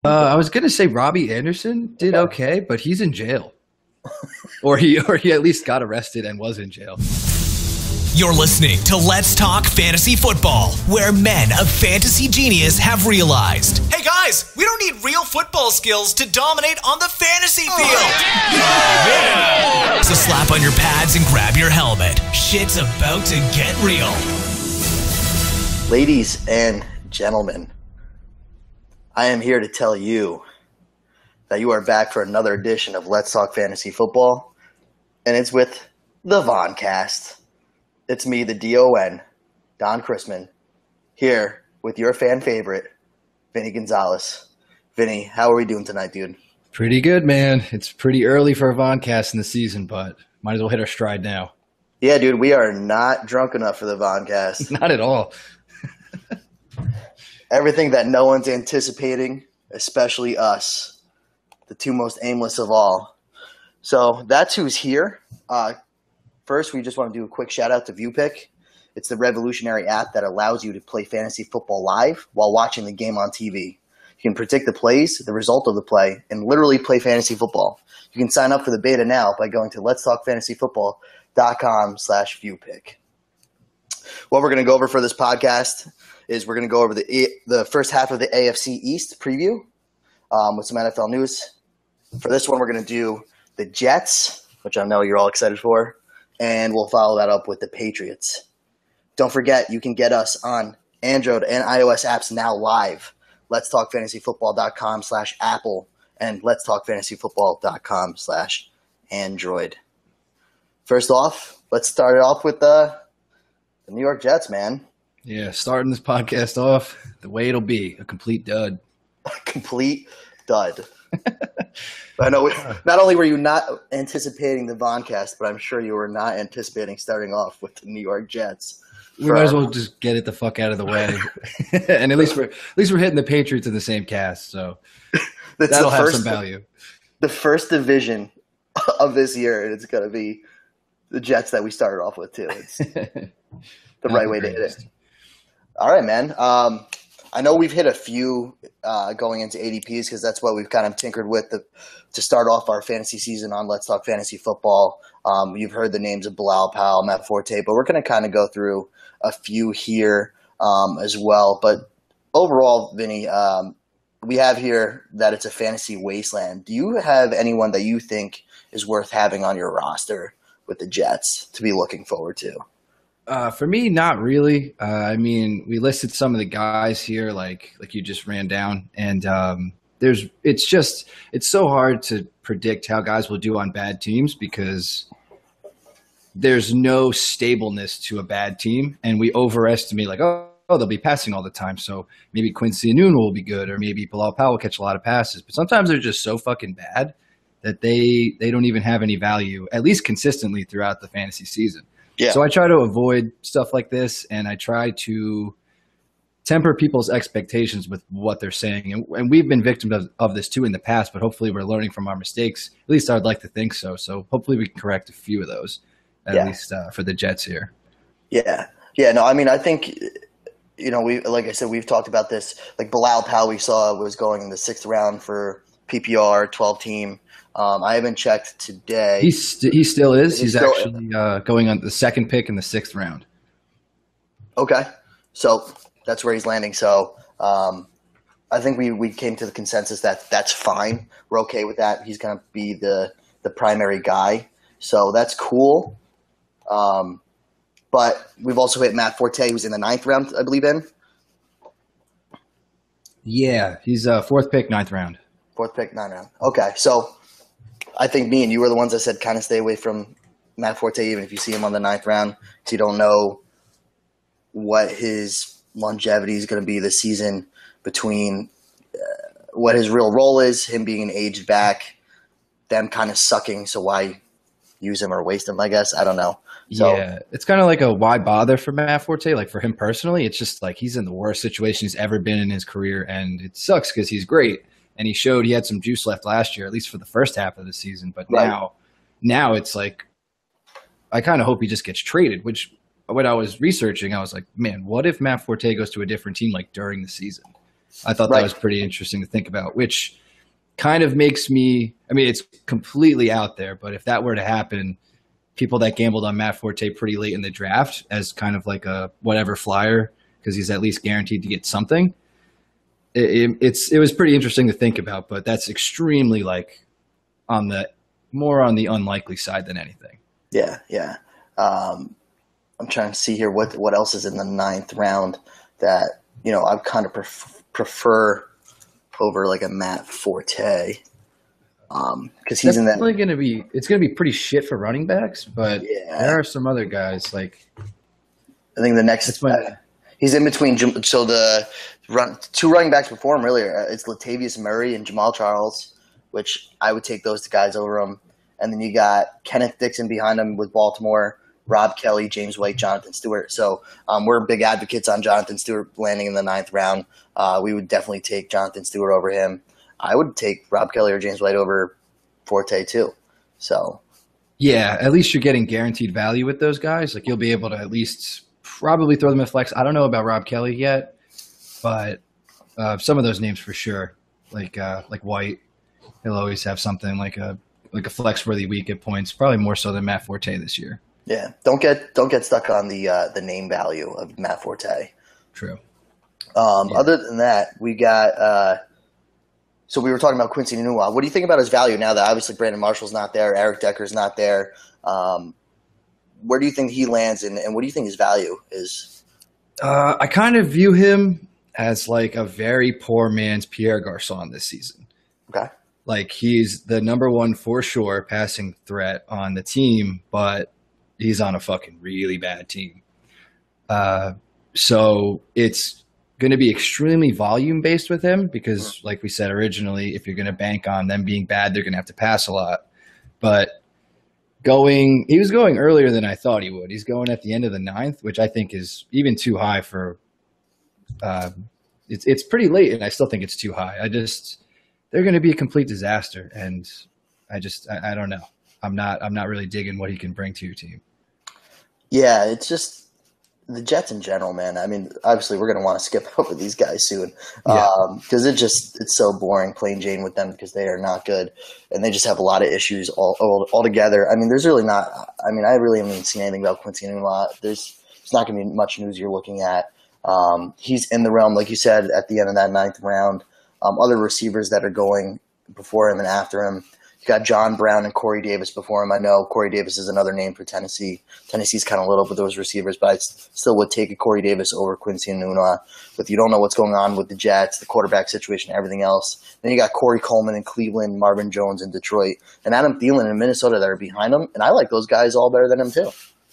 I was gonna say Robbie Anderson did okay, but he's in jail, or he at least got arrested and was in jail. You're listening to Let's Talk Fantasy Football, where men of fantasy genius have realized, hey guys, we don't need real football skills to dominate on the fantasy field. Yeah. So slap on your pads and grab your helmet. Shit's about to get real. Ladies and gentlemen, I am here to tell you that you are back for another edition of Let's Talk Fantasy Football, and it's with the Voncast. It's me, the D.O.N, Don Chrisman, here with your fan favorite, Vinny Gonzalez. Vinny, how are we doing tonight, dude? Pretty good, man. It's pretty early for a Voncast in the season, but might as well hit our stride now. Yeah, dude, we are not drunk enough for the Voncast. Not at all. Everything that no one's anticipating, especially us, the two most aimless of all. So that's who's here. First, we just want to do a quick shout-out to ViewPick. It's the revolutionary app that allows you to play fantasy football live while watching the game on TV. You can predict the plays, the result of the play, and literally play fantasy football. You can sign up for the beta now by going to letstalkfantasyfootball.com/viewpick. What we're going to go over for this podcast is we're going to go over the first half of the AFC East preview with some NFL news. For this one, we're going to do the Jets, which I know you're all excited for. And we'll follow that up with the Patriots. Don't forget, you can get us on Android and iOS apps now live. letstalkfantasyfootball.com/Apple and letstalkfantasyfootball.com/Android. First off, let's start it off with the New York Jets, man. Yeah, starting this podcast off the way it'll be, a complete dud. A complete dud. I know not only were you not anticipating the Voncast, but I'm sure you were not anticipating starting off with the New York Jets. We might as well just get it the fuck out of the way, and at least we're hitting the Patriots in the same cast, so that'll have some value. The first division of this year, and it's going to be the Jets that we started off with too. It's the right way to hit it. All right, man. I know we've hit a few going into ADPs because that's what we've kind of tinkered with to start off our fantasy season on Let's Talk Fantasy Football. You've heard the names of Bilal Powell, Matt Forte, but we're going to kind of go through a few here as well. But overall, Vinny, we have here that it's a fantasy wasteland. Do you have anyone that you think is worth having on your roster with the Jets to be looking forward to? For me, not really. I mean, we listed some of the guys here, like you just ran down, and it's so hard to predict how guys will do on bad teams because there's no stableness to a bad team, and we overestimate they'll be passing all the time, so maybe Quincy Enunwa will be good, or maybe Bilal Powell will catch a lot of passes. But sometimes they're just so fucking bad that they don't even have any value, at least consistently throughout the fantasy season. Yeah. So I try to avoid stuff like this, and I try to temper people's expectations with what they're saying. And we've been victims of this too in the past, but hopefully we're learning from our mistakes. At least I'd like to think so. So hopefully we can correct a few of those, at least for the Jets here. Yeah. Yeah, no, I mean, I think, like I said, we've talked about this. Like Bilal Powell, we saw was going in the 6th round for PPR, 12-team. I haven't checked today. He still is. He's actually going on the 2nd pick in the 6th round. Okay. So that's where he's landing. So I think we came to the consensus that that's fine. We're okay with that. He's going to be the primary guy. So that's cool. But we've also hit Matt Forte, who's in the 9th round, I believe in. Yeah, he's 4th pick, 9th round. 4th pick, 9th round. Okay, so I think me and you were the ones that said kind of stay away from Matt Forte, even if you see him on the 9th round, because you don't know what his longevity is going to be this season between what his real role is, him being an aged back, them kind of sucking, so why use him or waste him, I guess. I don't know. So, yeah, it's kind of like a why bother for Matt Forte. Like for him personally, it's just like he's in the worst situation he's ever been in his career, and it sucks because he's great. And he showed he had some juice left last year, at least for the first half of the season. But now it's like I kind of hope he just gets traded, which when I was researching, I was like, man, what if Matt Forte goes to a different team like during the season? I thought that was pretty interesting to think about, which kind of makes me – I mean, it's completely out there, but if that were to happen, people that gambled on Matt Forte pretty late in the draft as kind of like a whatever flyer because he's at least guaranteed to get something, it was pretty interesting to think about, but that's extremely like more on the unlikely side than anything. Yeah, yeah. I'm trying to see here what else is in the 9th round that, you know, I kind of prefer over like a Matt Forte. Because he's it's going to be pretty shit for running backs, but there are some other guys like I think the next he's in between. So the two running backs before him really it's Latavius Murray and Jamal Charles, which I would take those two guys over him. And then you got Kenneth Dixon behind him with Baltimore, Rob Kelly, James White, Jonathan Stewart. So we're big advocates on Jonathan Stewart landing in the 9th round. We would definitely take Jonathan Stewart over him. I would take Rob Kelly or James White over Forte too. So, yeah, at least you're getting guaranteed value with those guys. Like you'll be able to at least probably throw them in flex. I don't know about Rob Kelly yet, but some of those names for sure. Like White, he'll always have something like a flex-worthy week at points. Probably more so than Matt Forte this year. Yeah, don't get stuck on the name value of Matt Forte. True. Other than that, we got. So we were talking about Quincy Enunwa. What do you think about his value now that obviously Brandon Marshall's not there, Eric Decker's not there? Where do you think he lands, and what do you think his value is? I kind of view him as like a very poor man's Pierre Garçon this season. Okay. Like he's the number one for sure passing threat on the team, but he's on a fucking really bad team. So it's going to be extremely volume based with him because like we said originally, if you're going to bank on them being bad, they're going to have to pass a lot. But he was going earlier than I thought he would. He's going at the end of the 9th, which I think is even too high for it's pretty late and I still think it's too high. They're going to be a complete disaster. And I don't know. I'm not really digging what he can bring to your team. Yeah, it's just the Jets in general, man. I mean, obviously we're going to want to skip over these guys soon because it's so boring plain Jane with them because they are not good and they just have a lot of issues all together. I mean, there's really not – I mean, I really haven't seen anything about Quincy Enunwa. There's not going to be much news you're looking at. He's in the realm, like you said, at the end of that 9th round. Other receivers that are going before him and after him. You got John Brown and Corey Davis before him. I know Corey Davis is another name for Tennessee. Tennessee's kind of little with those receivers, but I still would take a Corey Davis over Quincy Enunwa. But you don't know what's going on with the Jets, the quarterback situation, everything else. Then you got Corey Coleman in Cleveland, Marvin Jones in Detroit, and Adam Thielen in Minnesota that are behind him. And I like those guys all better than him too.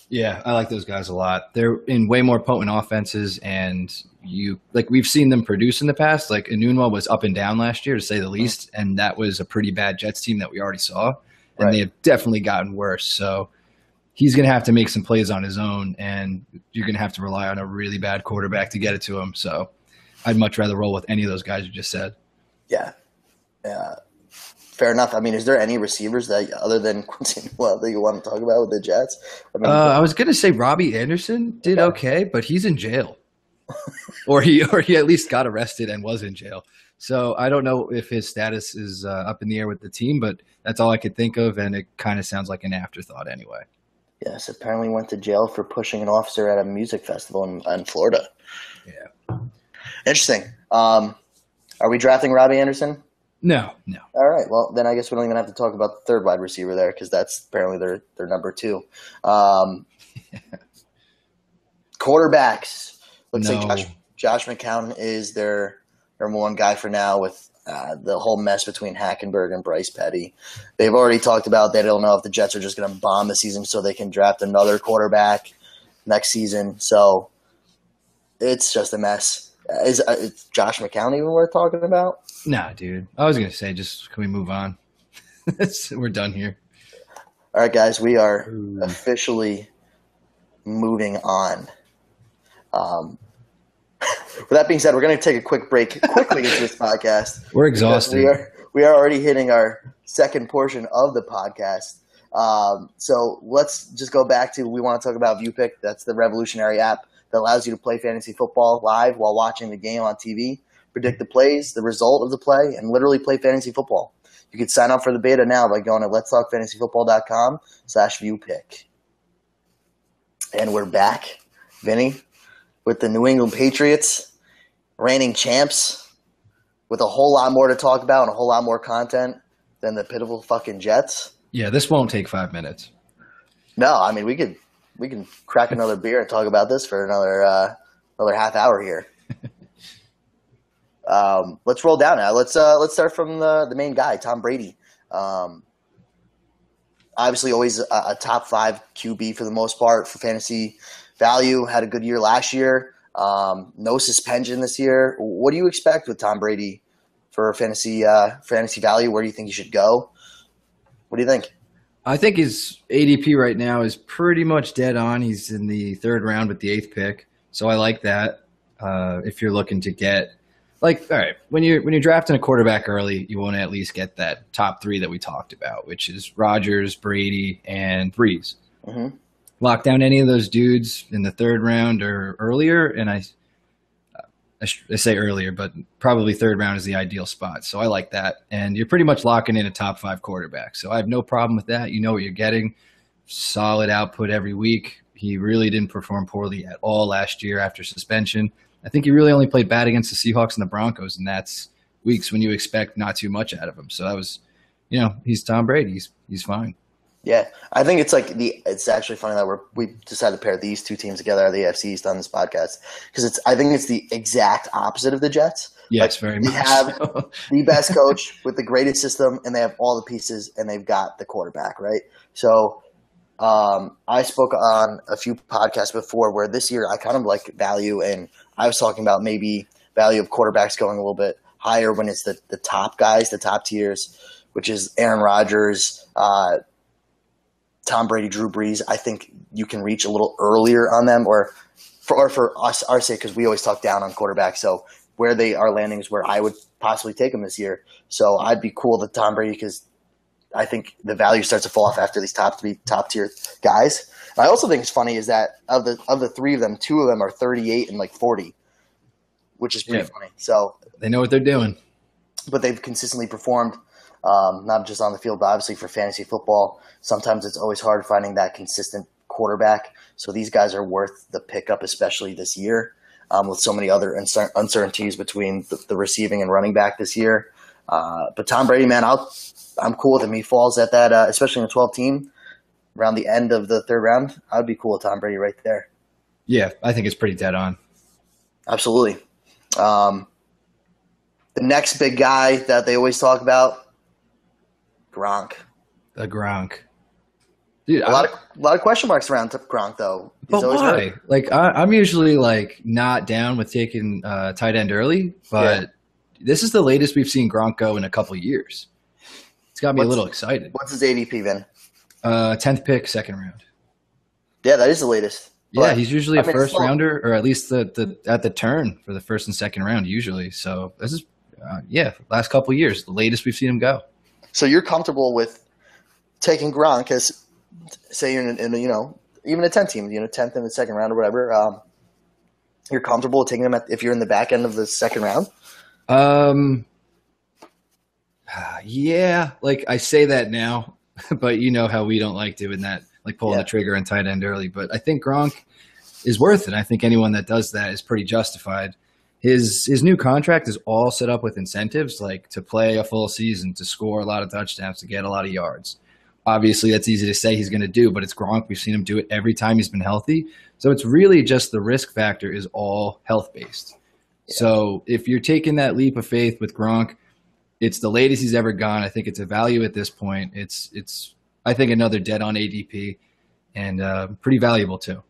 Yeah, I like those guys a lot. They're in way more potent offenses, and we've seen them produce in the past. Like Enunwa was up and down last year, to say the least, and that was a pretty bad Jets team that we already saw, and they have definitely gotten worse. So he's going to have to make some plays on his own, and you're going to have to rely on a really bad quarterback to get it to him. So I'd much rather roll with any of those guys you just said. Yeah. Fair enough. I mean, is there any receivers that other than Quincy Enunwa that you want to talk about with the Jets? I was going to say Robbie Anderson did okay, but he's in jail. or he at least got arrested and was in jail. So I don't know if his status is up in the air with the team, but that's all I could think of, and it kind of sounds like an afterthought anyway. Yes, apparently went to jail for pushing an officer at a music festival in Florida. Yeah. Interesting. Are we drafting Robbie Anderson? No. All right. Well, then I guess we don't even have to talk about the third wide receiver there because that's apparently their number 2. Quarterbacks. Looks like Josh McCown is their number 1 guy for now with the whole mess between Hackenberg and Bryce Petty. They've already talked about they don't know if the Jets are just going to bomb the season so they can draft another quarterback next season. So it's just a mess. Is Josh McCown even worth talking about? Nah, dude. I was going to say, can we move on? We're done here. All right, guys. We are officially moving on. With that being said, we're going to take a quick break quickly into this podcast. We're exhausted. We are already hitting our second portion of the podcast. So let's just go back to we want to talk about ViewPick. That's the revolutionary app that allows you to play fantasy football live while watching the game on TV predict the plays, the result of the play, and literally play fantasy football. You can sign up for the beta now by going to letstalkfantasyfootball.com/viewpick. And we're back, Vinny, with the New England Patriots, reigning champs, with a whole lot more to talk about and a whole lot more content than the pitiful fucking Jets. Yeah, this won't take 5 minutes. No, I mean we can crack another beer and talk about this for another half hour here. Let's roll down now. Let's start from the main guy, Tom Brady. Obviously, always a top 5 QB for the most part for fantasy value. Had a good year last year. No suspension this year. What do you expect with Tom Brady for fantasy value? Where do you think he should go? What do you think? I think his ADP right now is pretty much dead on. He's in the 3rd round with the 8th pick, so I like that. If you're looking to get, like, all right, when you're drafting a quarterback early, you want to at least get that top 3 that we talked about, which is Rodgers, Brady, and Breeze. Mm-hmm. Lock down any of those dudes in the 3rd round or earlier, and I say earlier, but probably 3rd round is the ideal spot. So I like that. And you're pretty much locking in a top 5 quarterback. So I have no problem with that. You know what you're getting. Solid output every week. He really didn't perform poorly at all last year after suspension. I think he really only played bad against the Seahawks and the Broncos, and that's weeks when you expect not too much out of him. So that was, he's Tom Brady. He's fine. Yeah, I think it's actually funny that we decided to pair these two teams together, the AFC East, on this podcast, because I think it's the exact opposite of the Jets. Yes, very much. They have the best coach with the greatest system, and they have all the pieces, and they've got the quarterback, right? So I spoke on a few podcasts before where this year I kind of like value, and I was talking about maybe value of quarterbacks going a little bit higher when it's the top guys, the top tiers, which is Aaron Rodgers, Tom Brady, Drew Brees. I think you can reach a little earlier on them, or for us, our sake, because we always talk down on quarterbacks. So where they are landing is where I would possibly take them this year. So I'd be cool with Tom Brady because I think the value starts to fall off after these top tier guys. And I also think it's funny is that of the 3 of them, 2 of them are 38 and 40, which is pretty funny. So they know what they're doing, but they've consistently performed. Not just on the field, but obviously for fantasy football, sometimes it's always hard finding that consistent quarterback. So these guys are worth the pickup, especially this year, with so many other uncertainties between the receiving and running back this year. But Tom Brady, man, I'm cool with him. He falls at that, especially in a 12 team around the end of the 3rd round. I would be cool with Tom Brady right there. Yeah, I think it's pretty dead on. Absolutely. The next big guy that they always talk about, Gronk. The Gronk. Dude, a lot of question marks around Gronk, though. But why? Hurt. Like, I'm usually not down with taking tight end early, but this is the latest we've seen Gronk go in a couple of years. It's got me a little excited. What's his ADP, Vin? 10th pick, 2nd round. Yeah, that is the latest. Yeah, he's usually a first rounder, or at least at the turn for the 1st and 2nd round usually. So this is, last couple of years, the latest we've seen him go. So you're comfortable with taking Gronk as, say you're in even a 10 team, 10th in the 2nd round or whatever. You're comfortable with taking him if you're in the back end of the 2nd round? Yeah, I say that now, but you know how we don't like doing that, pulling the trigger on tight end early. But I think Gronk is worth it. I think anyone that does that is pretty justified. His new contract is all set up with incentives, to play a full season, to score a lot of touchdowns, to get a lot of yards. Obviously, that's easy to say he's going to do, but it's Gronk. We've seen him do it every time he's been healthy. So it's really just the risk factor is all health-based. Yeah. So if you're taking that leap of faith with Gronk, it's the latest he's ever gone. I think it's a value at this point. It's I think, another dead-on ADP and pretty valuable too.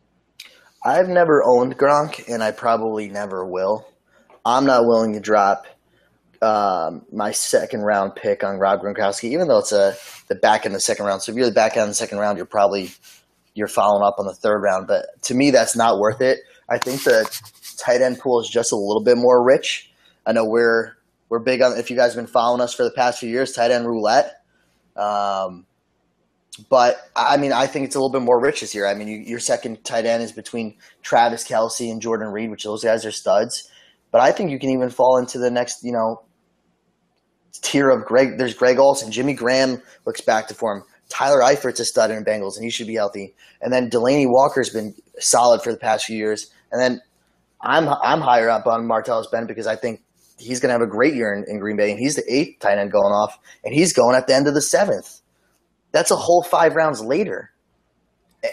I've never owned Gronk, and I probably never will. I'm not willing to drop my 2nd round pick on Rob Gronkowski, even though it's the back end of the 2nd round. So if you're the back end of the 2nd round, you're following up on the 3rd round. But to me, that's not worth it. I think the tight end pool is just a little bit more rich. I know we're big on, if you guys have been following us for the past few years, tight end roulette. But I mean, I think it's a little bit more rich this year. I mean, your second tight end is between Travis Kelce and Jordan Reed, which those guys are studs. But I think you can even fall into the next, tier of Greg. There's Greg Olsen. Jimmy Graham looks back to form. Tyler Eifert's a stud in Bengals, and he should be healthy. And then Delaney Walker's been solid for the past few years. And then I'm higher up on Martellus Bennett because I think he's going to have a great year in Green Bay, and he's the 8th tight end going off, and he's going at the end of the 7th. That's a whole 5 rounds later.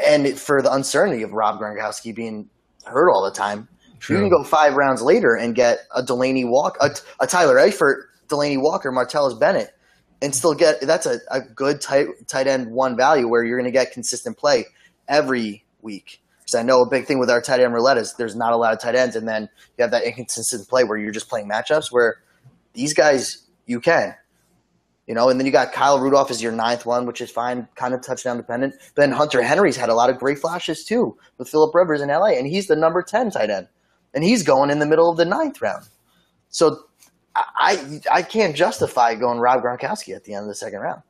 And for the uncertainty of Rob Gronkowski being hurt all the time, True. You can go 5 rounds later and get a Delaney Walker, a Tyler Eifert, Delaney Walker, Martellus Bennett, and still get – that's a good tight end 1 value where you're going to get consistent play every week. Because I know a big thing with our tight end roulette is there's not a lot of tight ends, and then you have that inconsistent play where you're just playing matchups where these guys you can. And then you got Kyle Rudolph as your 9th one, which is fine, kind of touchdown dependent. But then Hunter Henry's had a lot of great flashes too with Phillip Rivers in LA, and he's the number 10 tight end. And he's going in the middle of the 9th round. So I can't justify going Rob Gronkowski at the end of the 2nd round.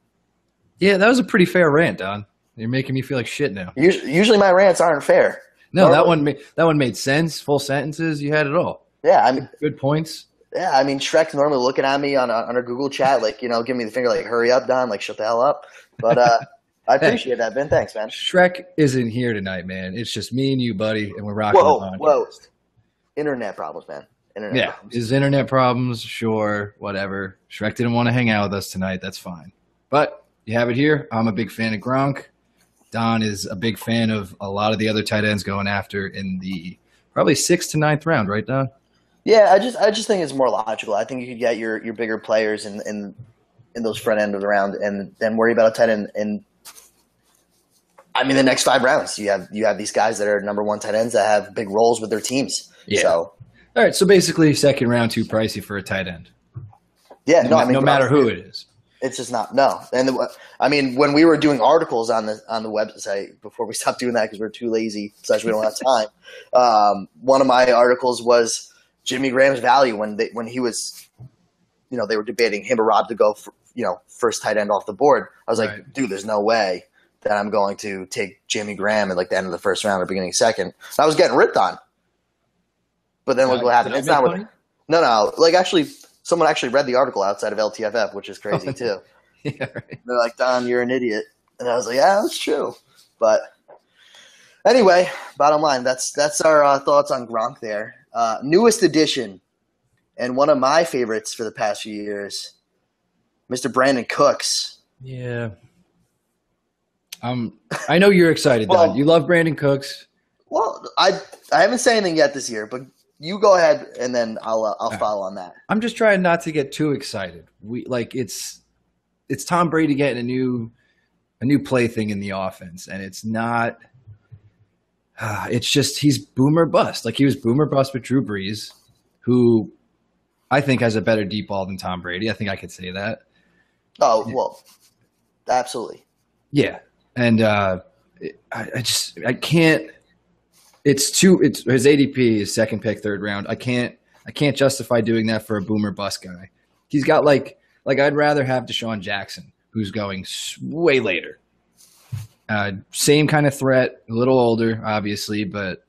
Yeah, that was a pretty fair rant, Don. You're making me feel like shit now. Usually my rants aren't fair. No, normally, that one made sense. Full sentences. You had it all. Yeah, I mean, good points. Yeah, I mean, Shrek's normally looking at me on a Google chat, like, giving me the finger, like, hurry up, Don, like, shut the hell up. But I appreciate that, Ben. Thanks, man. Shrek isn't here tonight, man. It's just me and you, buddy, and we're rocking the podcast. Whoa. Internet problems, man. Problems. His internet problems, sure, whatever. Shrek didn't want to hang out with us tonight. That's fine. But you have it here. I'm a big fan of Gronk. Don is a big fan of a lot of the other tight ends going after in the probably 6th to 9th round, right, Don? Yeah, I just think it's more logical. I think you could get your bigger players in those front end of the round, and then worry about a tight end. And I mean, the next 5 rounds, you have these guys that are number 1 tight ends that have big roles with their teams. Yeah. So, all right. So basically, 2nd round too pricey for a tight end. Yeah. No matter who it is. It's just not And I mean, when we were doing articles on the website before we stopped doing that because we're too lazy, / we don't have time. One of my articles was Jimmy Graham's value when he was, they were debating him or Rob to go for, first tight end off the board. I was like, right. Dude, there's no way that I'm going to take Jimmy Graham at like the end of the 1st round or beginning 2nd. And I was getting ripped on. But then look what happened. It's not what. No. Like actually. Someone actually read the article outside of LTFF, which is crazy too. Yeah, right. They're like, Don, you're an idiot. And I was like, yeah, that's true. But anyway, bottom line, that's our thoughts on Gronk there. Newest addition, and one of my favorites for the past few years, Mr. Brandon Cooks. Yeah. I know you're excited, Don. You love Brandon Cooks. Well, I haven't said anything yet this year, but you go ahead, and then I'll follow on that. I'm just trying not to get too excited. It's Tom Brady getting a new plaything in the offense, and it's not. It's just he's boomer bust. Like he was boomer bust with Drew Brees, who I think has a better deep ball than Tom Brady. I think I could say that. Oh well, absolutely. Yeah, and I can't. It's his ADP is 2nd pick, 3rd round. I can't justify doing that for a boomer bust guy. He's got like I'd rather have Deshaun Jackson, who's going way later. Same kind of threat, a little older, obviously, but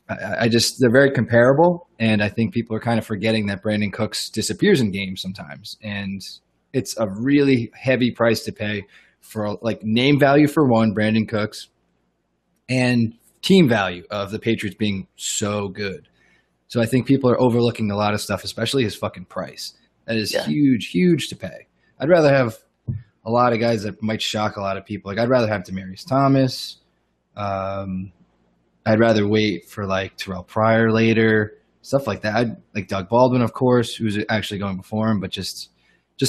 they're very comparable, and I think people are kind of forgetting that Brandon Cooks disappears in games sometimes, and it's a really heavy price to pay for like name value for one, Brandon Cooks, and team value of the Patriots being so good. So I think people are overlooking a lot of stuff, especially his fucking price. That is huge to pay. I'd rather have a lot of guys that might shock a lot of people. Like I'd rather have Demaryius Thomas. I'd rather wait for like Terrell Pryor later, stuff like that. I'd like Doug Baldwin, of course, who's actually going before him, but just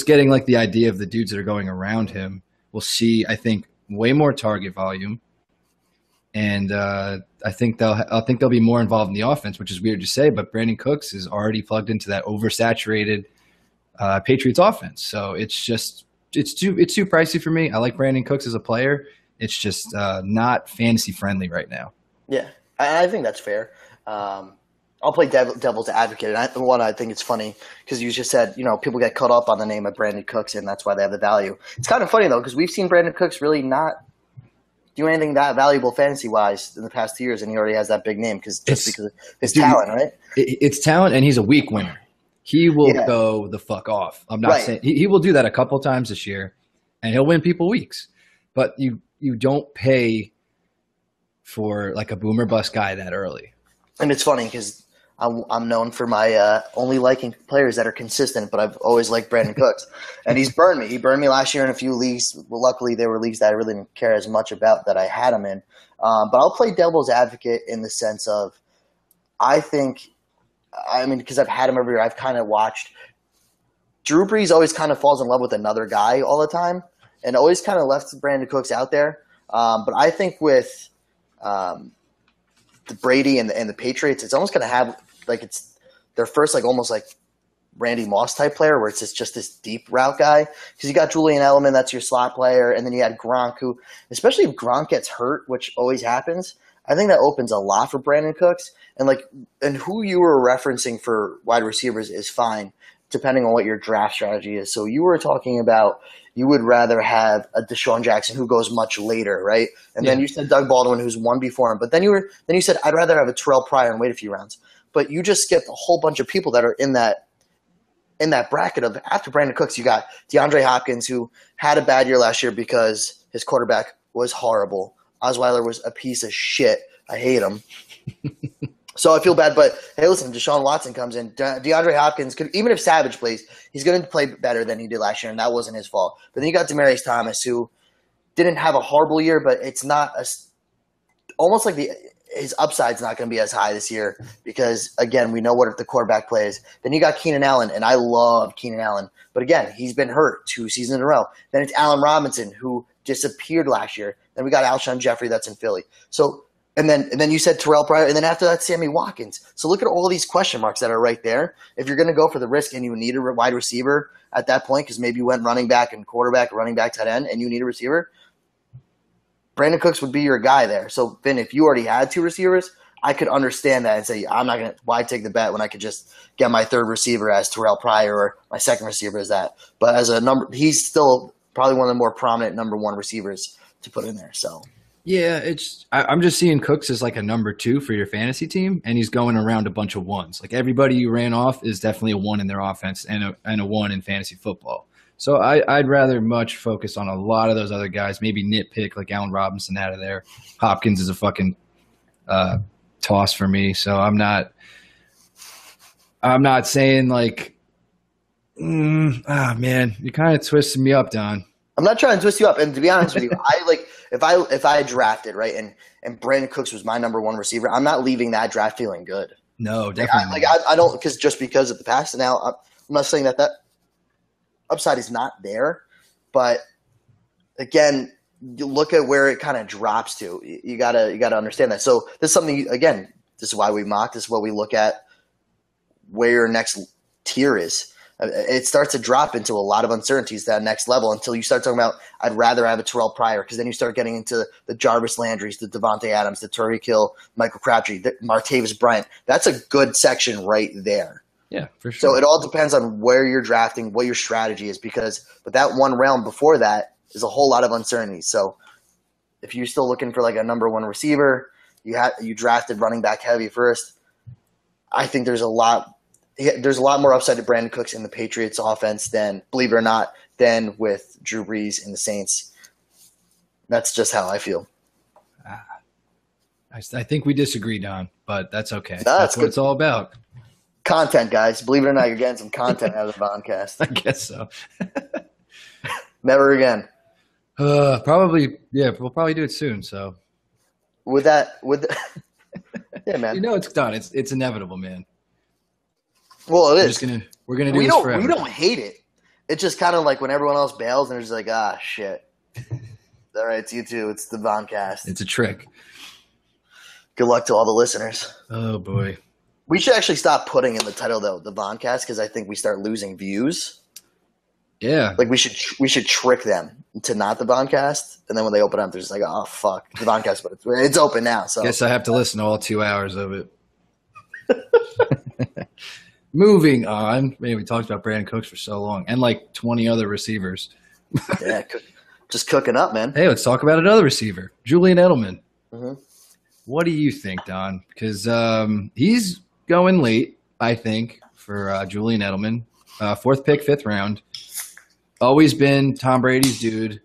getting like the idea of the dudes that are going around him. We'll see, I think, way more target volume. And I think they'll be more involved in the offense, which is weird to say, but Brandon Cooks is already plugged into that oversaturated Patriots offense. So it's too pricey for me. I like Brandon Cooks as a player. It's just not fantasy friendly right now. Yeah, I think that's fair. I'll play devil's advocate. And I think it's funny because you just said, people get caught up on the name of Brandon Cooks, and that's why they have the value. It's kind of funny, though, because we've seen Brandon Cooks really not do anything that valuable fantasy-wise in the past 2 years, and he already has that big name because of his dude, talent, right? It's talent, and he's a week winner. He will go the fuck off. I'm not saying he will do that a couple times this year, and he'll win people weeks. But you don't pay for like a boomer bust guy that early. And it's funny because I'm known for my only liking players that are consistent, but I've always liked Brandon Cooks. And he's burned me. He burned me last year in a few leagues. Well, luckily, they were leagues that I really didn't care as much about that I had him in. But I'll play devil's advocate in the sense of because I've had him every year, I've kind of watched Drew Brees always kind of falls in love with another guy all the time and always kind of left Brandon Cooks out there. But I think with the Brady and the Patriots, it's almost going to have it's their first almost like Randy Moss type player where it's just this deep route guy because you got Julian Edelman, that's your slot player, and then you had Gronk, who especially if Gronk gets hurt, which always happens, I think that opens a lot for Brandon Cooks. And who you were referencing for wide receivers is fine depending on what your draft strategy is. So you were talking about you would rather have a Deshaun Jackson who goes much later, right? And then you said Doug Baldwin who's one before him. But then you said I'd rather have a Terrell Pryor and wait a few rounds. But you just skipped a whole bunch of people that are in that bracket of after Brandon Cooks. You got DeAndre Hopkins, who had a bad year last year because his quarterback was horrible. Osweiler was a piece of shit. I hate him. So I feel bad. But, hey, listen, Deshaun Watson comes in. DeAndre Hopkins, even if Savage plays, he's going to play better than he did last year, and that wasn't his fault. But then you got Demaryius Thomas, who didn't have a horrible year, but it's not almost like his upside's not going to be as high this year because, again, we know what the quarterback plays. Then you got Keenan Allen, and I love Keenan Allen. But, again, he's been hurt 2 seasons in a row. Then it's Allen Robinson, who disappeared last year. Then we got Alshon Jeffrey that's in Philly. So and then you said Terrell Pryor, and then after that, Sammy Watkins. So look at all these question marks that are right there. If you're going to go for the risk and you need a wide receiver at that point because maybe you went running back and quarterback, running back, tight end, and you need a receiver, Brandon Cooks would be your guy there. So, Finn, if you already had 2 receivers, I could understand that and say, I'm not going to – why take the bet when I could just get my third receiver as Terrell Pryor or my second receiver as that. But as a number – he's still probably one of the more prominent number 1 receivers to put in there. So, yeah, I'm just seeing Cooks as like a number 2 for your fantasy team, and he's going around a bunch of 1s. Like everybody you ran off is definitely a 1 in their offense and a 1 in fantasy football. So I'd rather much focus on a lot of those other guys, maybe nitpick like Allen Robinson out of there. Hopkins is a fucking toss for me. So I'm not saying like, man, you're kind of twisting me up, Don. I'm not trying to twist you up. And to be honest with you, if I drafted, right, and Brandon Cooks was my number 1 receiver, I'm not leaving that draft feeling good. No, definitely. I don't, just because of the past. And now I'm not saying that upside is not there, but again, you look at where it kind of drops to. You gotta understand that. So this is something, again, this is why we mock. This is what we look at where your next tier is. It starts to drop into a lot of uncertainties, that next level, until you start talking about, I'd rather have a Terrell Pryor, because then you start getting into the Jarvis Landrys, the Devontae Adams, the Tyreek Hill, Michael Crabtree, the Martavis Bryant. That's a good section right there. Yeah, for sure. So it all depends on where you're drafting, what your strategy is, but that one realm before that is a whole lot of uncertainty. So if you're still looking for like a number 1 receiver, you drafted running back heavy first, I think there's a lot more upside to Brandon Cooks in the Patriots offense than, believe it or not, than with Drew Brees and the Saints. That's just how I feel. I think we disagree, Don, but that's okay. That's what it's all about. Content, guys. Believe it or not, you're getting some content out of the podcast. I guess so. Never again. Probably, yeah. We'll probably do it soon. So, yeah, man. You know, it's done. It's inevitable, man. Well, it is. We're gonna do this forever. We don't hate it. It's just kind of like when everyone else bails and they're just like, shit. All right, it's you too. It's the Voncast. It's a trick. Good luck to all the listeners. Oh boy. We should actually stop putting in the title though, the Voncast, because I think we start losing views. Yeah. Like we should trick them to not the Voncast, and then when they open up, they're just like, oh fuck, the Voncast, but it's open now. So guess I have to listen to all 2 hours of it. Moving on. Man, we talked about Brandon Cooks for so long, and like 20 other receivers. Yeah, Just cooking up, man. Hey, let's talk about another receiver, Julian Edelman. Mm-hmm. What do you think, Don? Because he's going late, I think, for Julian Edelman. Fourth pick, fifth round. Always been Tom Brady's dude.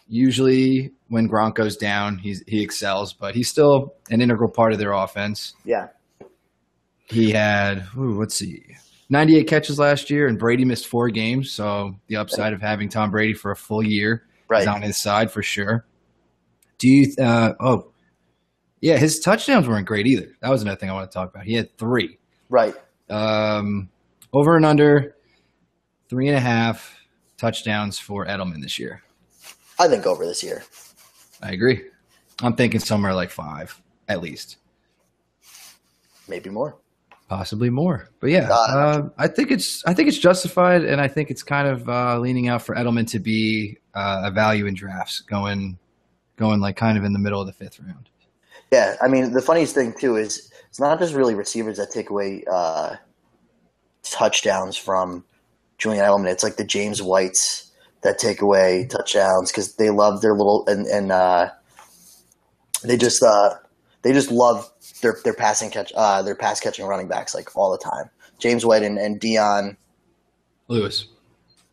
Usually when Gronk goes down, he excels, but he's still an integral part of their offense. Yeah. He had, let's see, 98 catches last year, and Brady missed 4 games, so the upside of having Tom Brady for a full year is on his side for sure. Do you his touchdowns weren't great either. That was another thing I want to talk about. He had 3. Right. Over and under 3.5 touchdowns for Edelman this year. I think over this year. I agree. I'm thinking somewhere like 5 at least. Maybe more. Possibly more. But yeah, I think it's justified, and I think it's kind of leaning out for Edelman to be a value in drafts, going like kind of in the middle of the 5th round. Yeah, I mean, the funniest thing too is it's not just really receivers that take away touchdowns from Julian Edelman. It's like the James Whites that take away touchdowns because they love their little and they just love their pass catching running backs like all the time. James White and D.O.N. Lewis,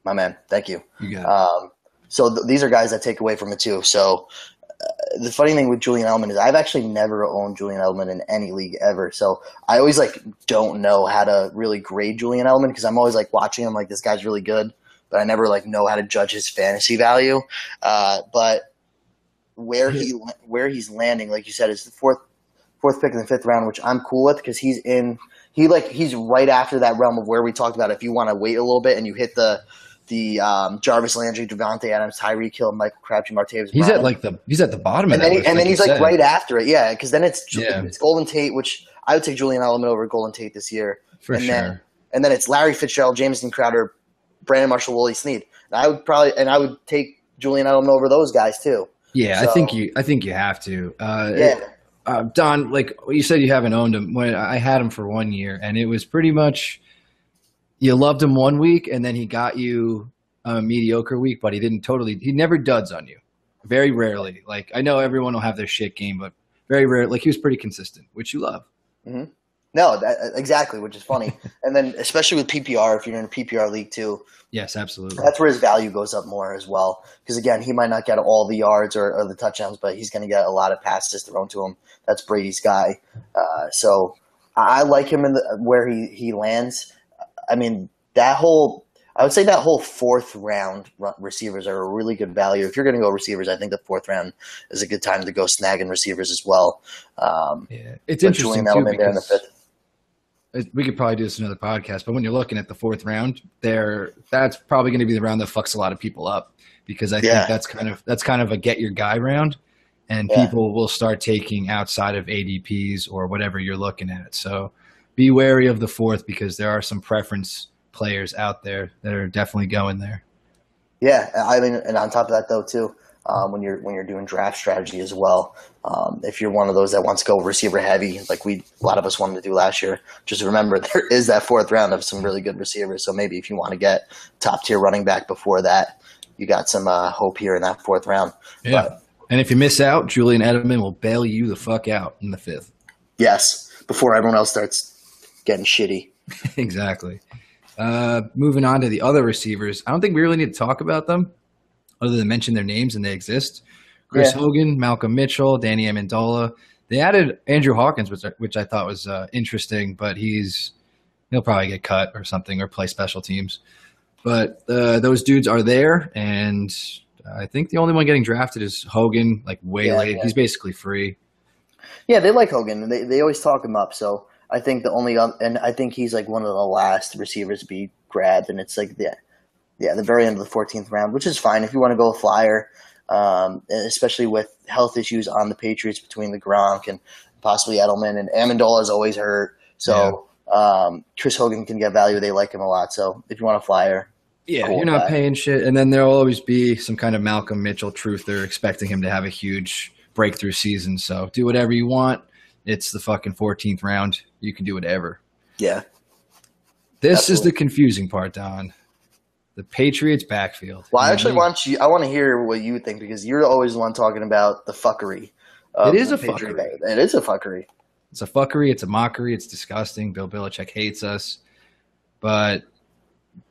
my man, thank you. You got it. So these are guys that take away from it too. So the funny thing with Julian Edelman is I've actually never owned Julian Edelman in any league ever. So I always don't know how to really grade Julian Edelman because I'm always watching him this guy's really good, but I never know how to judge his fantasy value. But where he's landing, like you said, is the fourth pick in the 5th round, which I'm cool with because he's right after that realm of where we talked about if you want to wait a little bit and you hit the Jarvis Landry, Devontae Adams, Tyreek Hill, Michael Crabtree, Martavis He's Brown. he's at the bottom of that list, and then he's right after it, yeah, because then it's Golden Tate, which I would take Julian Edelman over Golden Tate this year. For sure. And then it's Larry Fitzgerald, Jameson Crowder, Brandon Marshall, Willie Snead. And I would take Julian Edelman over those guys too. Yeah, so, I think you have to. Don, you said you haven't owned him. When I had him for 1 year, and it was pretty much you loved him 1 week, and then he got you a mediocre week, but he never duds on you. Very rarely. I know everyone will have their shit game, but very rare. He was pretty consistent, which you love. Mm-hmm. No, exactly, which is funny. And then especially with PPR, if you're in a PPR league too. Yes, absolutely. That's where his value goes up more as well. Because again, he might not get all the yards or the touchdowns, but he's going to get a lot of passes thrown to him. That's Brady's guy. So I like him where he lands. I mean, I would say that whole 4th round receivers are a really good value. If you're going to go receivers, I think the 4th round is a good time to go snagging receivers as well. It's interesting Julian Edelman there in the 5th. We could probably do this in another podcast, but when you're looking at the 4th round, that's probably going to be the round that fucks a lot of people up because I think that's kind of a get your guy round, and people will start taking outside of ADPs or whatever you're looking at. So be wary of the 4th because there are some preference players out there that are definitely going there. Yeah, I mean, and on top of that though too, when you're doing draft strategy as well, if you're one of those that wants to go receiver heavy, like a lot of us wanted to do last year, just remember there is that 4th round of some really good receivers. So maybe if you want to get top tier running back before that, you got some hope here in that 4th round. Yeah, and if you miss out, Julian Edelman will bail you the fuck out in the 5th. Yes, before everyone else starts getting shitty. Exactly. Moving on to the other receivers, I don't think we really need to talk about them other than mention their names and they exist. Chris Hogan, Malcolm Mitchell, Danny Amendola. They added Andrew Hawkins, which I thought was interesting, but he'll probably get cut or something or play special teams. But those dudes are there, and I think the only one getting drafted is Hogan, way late. Yeah. He's basically free. Yeah, they like Hogan. They always talk him up, so I think and I think he's one of the last receivers to be grabbed, and it's the very end of the 14th round, which is fine if you want to go a flyer, especially with health issues on the Patriots between the Gronk and possibly Edelman, and Amendola is always hurt. So Chris Hogan can get value. They like him a lot. So if you want a flyer, cool, you're not paying shit. And then there'll always be some kind of Malcolm Mitchell truth. They're expecting him to have a huge breakthrough season. So do whatever you want. It's the fucking 14th round. You can do whatever. Yeah. This is the confusing part, Don. the Patriots backfield. Well, I actually want to hear what you think because you're always the one talking about the fuckery. It is a fuckery. It is a fuckery. It's a fuckery. It's a mockery. It's disgusting. Bill Belichick hates us. But,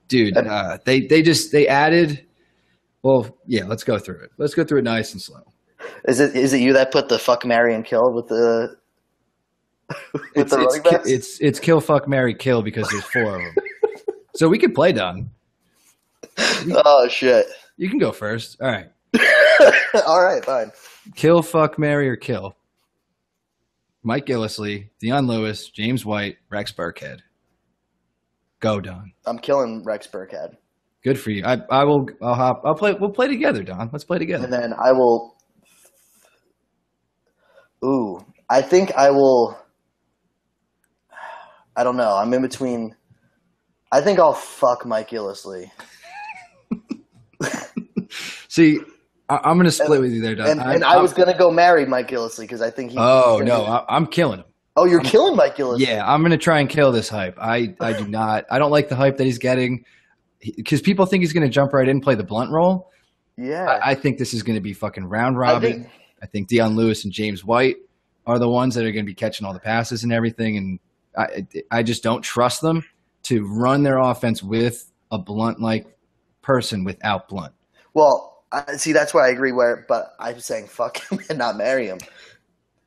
dude, they added. Well, yeah. Let's go through it. Let's go through it nice and slow. Is it you that put the fuck, marry, and kill with the the running backs? It's kill, fuck, marry, kill because there's 4 of them. So we could play Don. Oh shit! You can go first. All right. All right, fine. Kill, fuck, marry, or kill. Mike Gillislee, D.O.N. Lewis, James White, Rex Burkhead. Go, Don. I'm killing Rex Burkhead. Good for you. I'll play. We'll play together, Don. Let's play together. And then I will. Ooh, I think I will. I don't know. I'm in between. I think I'll fuck Mike Gillislee. See, I'm going to split with you there, Don. And I was going to go marry Mike Gillislee because I think he. Oh no, I'm killing him. Oh, you're killing Mike Gillislee. Yeah, I'm going to try and kill this hype. I do not. I don't like the hype that he's getting because people think he's going to jump right in and play the blunt role. Yeah, I think this is going to be fucking round robin. I think D.O.N. Lewis and James White are the ones that are going to be catching all the passes and everything, and I just don't trust them to run their offense with a blunt-like person without blunt. Well, see, that's where I agree. But I'm saying fuck him and not marry him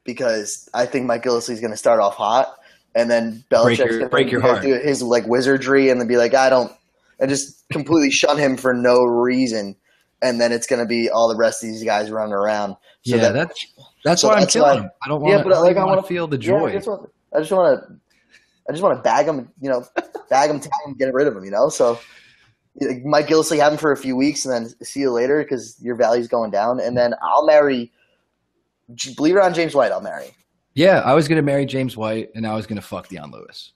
because I think Mike Gillislee is going to start off hot, and then Belichick's break your heart, do his like wizardry, and then be like, and just completely shun him for no reason, and then it's going to be all the rest of these guys running around. So yeah, that's why I'm killing him. I don't want to. I want to feel the joy. Yeah, I just want to bag him, bag him, tag him, get rid of him, So Mike Gillislee, have him for a few weeks, and then see you later because your value's going down. And then I'll marry, believe it or not, James White. I'll marry. Yeah, I was going to marry James White, and I was going to fuck D.O.N. Lewis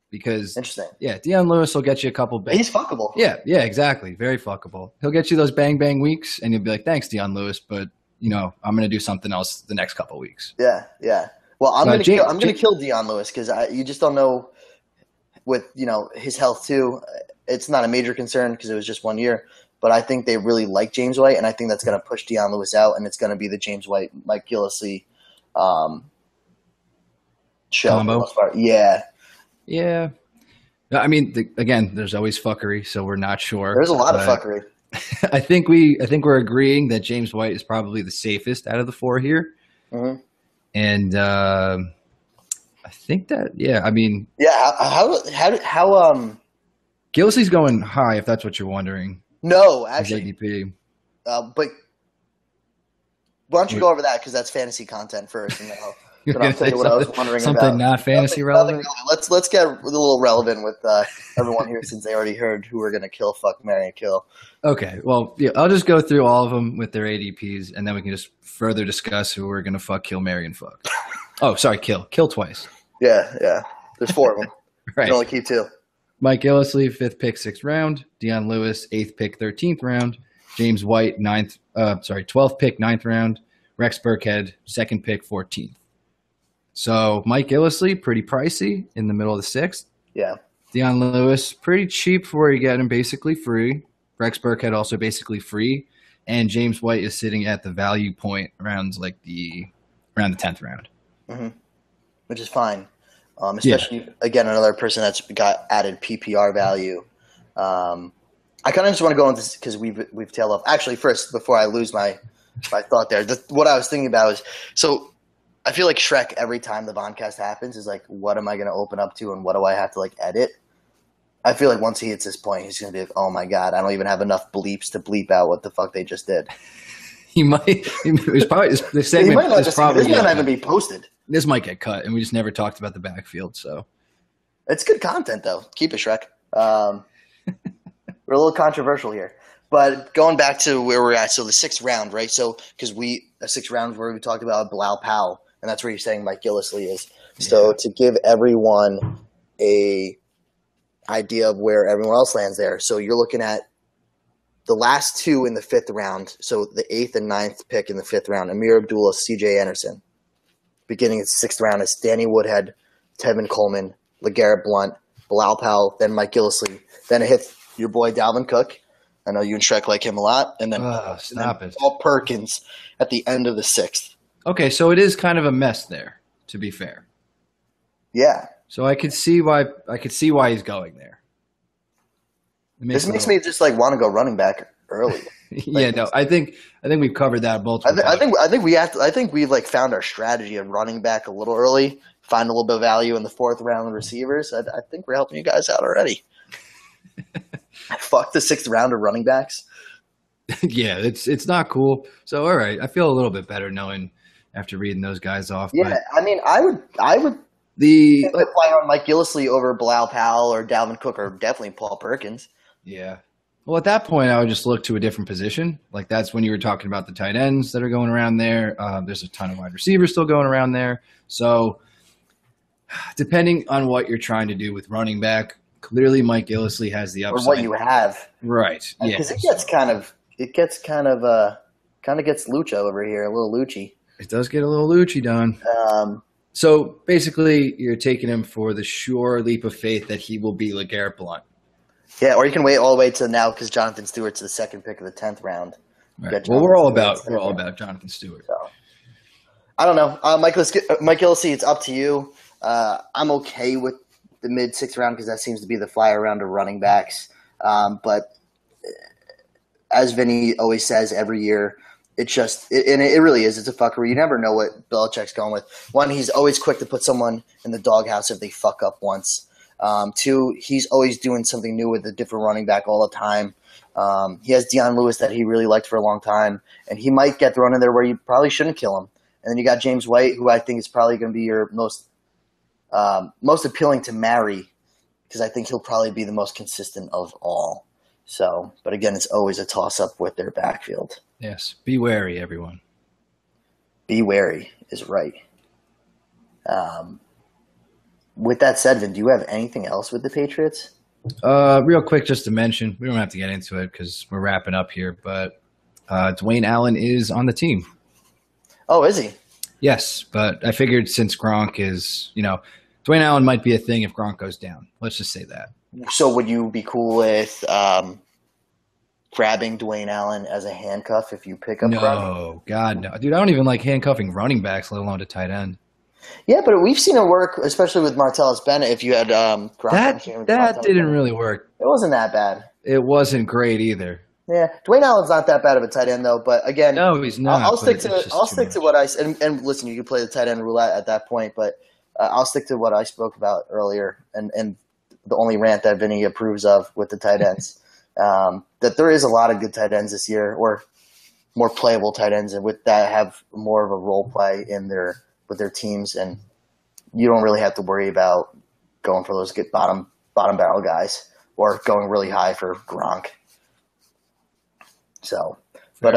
because interesting. Yeah, D.O.N. Lewis will get you a couple. He's fuckable. Yeah, exactly. Very fuckable. He'll get you those bang bang weeks, and you'll be like, "Thanks, D.O.N. Lewis," but I'm going to do something else the next couple weeks. Yeah. Well, I'm going to kill D.O.N. Lewis because you just don't know with his health too. It's not a major concern because it was just 1 year, but I think they really like James White, and I think that's going to push D.O.N. Lewis out, and it's going to be the James White, Mike Gillislee show. Combo. Yeah. I mean, again, there's always fuckery, so we're not sure. There's a lot of fuckery. I think we're agreeing that James White is probably the safest out of the 4 here, and I think that how Gillislee's going high if that's what you're wondering. No, actually, ADP. But why don't you go over that because that's fantasy content first, and then I'll tell you what I was wondering about. Something not fantasy relevant. Let's get a little relevant with everyone here since they already heard who we're going to kill, fuck, marry, and kill. Okay, well, yeah, I'll just go through all of them with their ADPs, and then we can just further discuss who we're going to fuck, kill, marry, and fuck. Oh, sorry, kill twice. Yeah. There's 4 of them. Right. You can only keep 2. Mike Gillislee, 5th pick, 6th round. D.O.N. Lewis, 8th pick, 13th round. James White, 12th pick, 9th round. Rex Burkhead, 2nd pick, 14th. So Mike Gillislee, pretty pricey in the middle of the 6th. Yeah. D.O.N. Lewis, pretty cheap for where you get him, basically free. Rex Burkhead also basically free. And James White is sitting at the value point around the 10th round. Mm-hmm. Which is fine. Especially, again, another person that's got added PPR value. I kind of just want to go into this because we've tailed off. Actually, first, before I lose my thought there, what I was thinking about is, so I feel like Shrek every time the Voncast happens is like, what am I going to open up to and what do I have to edit? I feel like once he hits this point, he's going to be like, oh my God, I don't even have enough bleeps to bleep out what the fuck they just did. He might. The segment he might not is probably. This might not even be posted. This might get cut, and we just never talked about the backfield. So it's good content, though. Keep it, Shrek. We're a little controversial here, but going back to where we're at. So the 6th round, right? So because a 6th round where we talked about Bilal Powell, and that's where you're saying Mike Gillislee is. So to give everyone a idea of where everyone else lands there. So you're looking at the last 2 in the 5th round. So the 8th and 9th pick in the 5th round, Amir Abdullah, C.J. Anderson. Beginning of the 6th round is Danny Woodhead, Tevin Coleman, LeGarrette Blount, Bilal Powell, then Mike Gillislee. Then it hits your boy Dalvin Cook. I know you and Shrek like him a lot. And then, stop it. Paul Perkins at the end of the 6th. Okay, so it is kind of a mess there, to be fair. Yeah. So I could see why he's going there. This makes me just like want to go running back early. Yeah, no, I think we've covered that multiple times. I think we've like found our strategy of running back a little early, find a little bit of value in the 4th round receivers. I think we're helping you guys out already. Fuck the 6th round of running backs. Yeah, it's not cool. So all right, I feel a little bit better knowing after reading those guys off. Yeah, I mean, I would play on Mike Gillislee over Bilal Powell or Dalvin Cook or definitely Paul Perkins. Yeah. Well, at that point, I would just look to a different position. Like that's when you were talking about the tight ends that are going around there. There's a ton of wide receivers still going around there. So depending on what you're trying to do with running back, clearly Mike Gillislee has the upside. Or what you have. Right. Yeah. Because it gets kind of Lucha over here, a little Lucci. It does get a little Lucci, Don. So basically, you're taking him for the sure leap of faith that he will be LeGarrette Blount. Yeah, or you can wait all the way to now because Jonathan Stewart's the 2nd pick of the 10th round. Right. Well, we're all about Jonathan Stewart. So, I don't know, Mike Gillislee. It's up to you. I'm okay with the mid 6th round because that seems to be the flyer round of running backs. But as Vinny always says every year, it's just and it really is. It's a fuckery. You never know what Belichick's going with. One, he's always quick to put someone in the doghouse if they fuck up once. 2, he's always doing something new with a different running back all the time. He has D.O.N. Lewis that he really liked for a long time, and he might get thrown in there where you probably shouldn't kill him. And then you got James White, who I think is probably going to be your most appealing to marry because I think he'll probably be the most consistent of all. So, but again, it's always a toss-up with their backfield. Yes. Be wary, everyone. Be wary is right. With that said, Vin, do you have anything else with the Patriots? Real quick, just to mention, we don't have to get into it because we're wrapping up here, but D.O.N. Allen is on the team. Oh, is he? Yes, but I figured since Gronk is, D.O.N. Allen might be a thing if Gronk goes down. Let's just say that. So would you be cool with grabbing D.O.N. Allen as a handcuff if you pick up Gronk? No, God, no. Dude, I don't even like handcuffing running backs, let alone a tight end. Yeah, but we've seen it work, especially with Martellus Bennett. If you had Gronk, that didn't really work. It wasn't that bad. It wasn't great either. Yeah, D.O.N. Allen's not that bad of a tight end though. But again, no, he's not. I'll stick to what I and listen. You can play the tight end roulette at that point, but I'll stick to what I spoke about earlier, and the only rant that Vinny approves of with the tight ends. That there is a lot of good tight ends this year, or more playable tight ends, and with that have more of a role play with their teams, and you don't really have to worry about going for those good bottom barrel guys or going really high for Gronk. So, but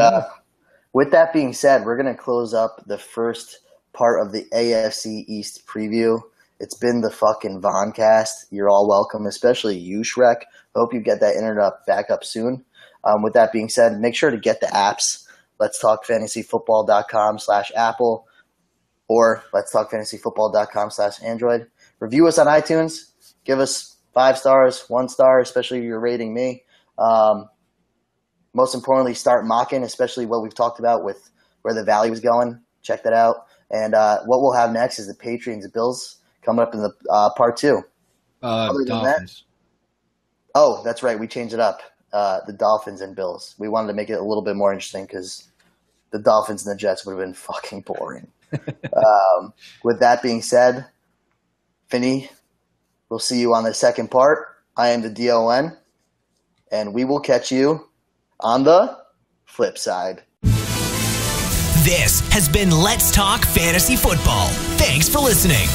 with that being said, we're going to close up the first part of the AFC East preview. It's been the fucking Voncast. You're all welcome, especially you, Shrek. I hope you get that internet back up soon. With that being said, make sure to get the apps. Let's Talk FantasyFootball.com/Apple or Let's Talk FantasyFootball.com/Android. Review us on iTunes. Give us 5 stars, 1 star, especially if you're rating me. Most importantly, start mocking, especially what we've talked about with where the value is going. Check that out. And what we'll have next is the Patriots and Bills coming up in the part 2. Dolphins. Oh, that's right. We changed it up. The Dolphins and Bills. We wanted to make it a little bit more interesting because the Dolphins and the Jets would have been fucking boring. With that being said, Finny, we'll see you on the second part. I am the D.O.N. and we will catch you on the flip side. This has been Let's Talk Fantasy Football. Thanks for listening.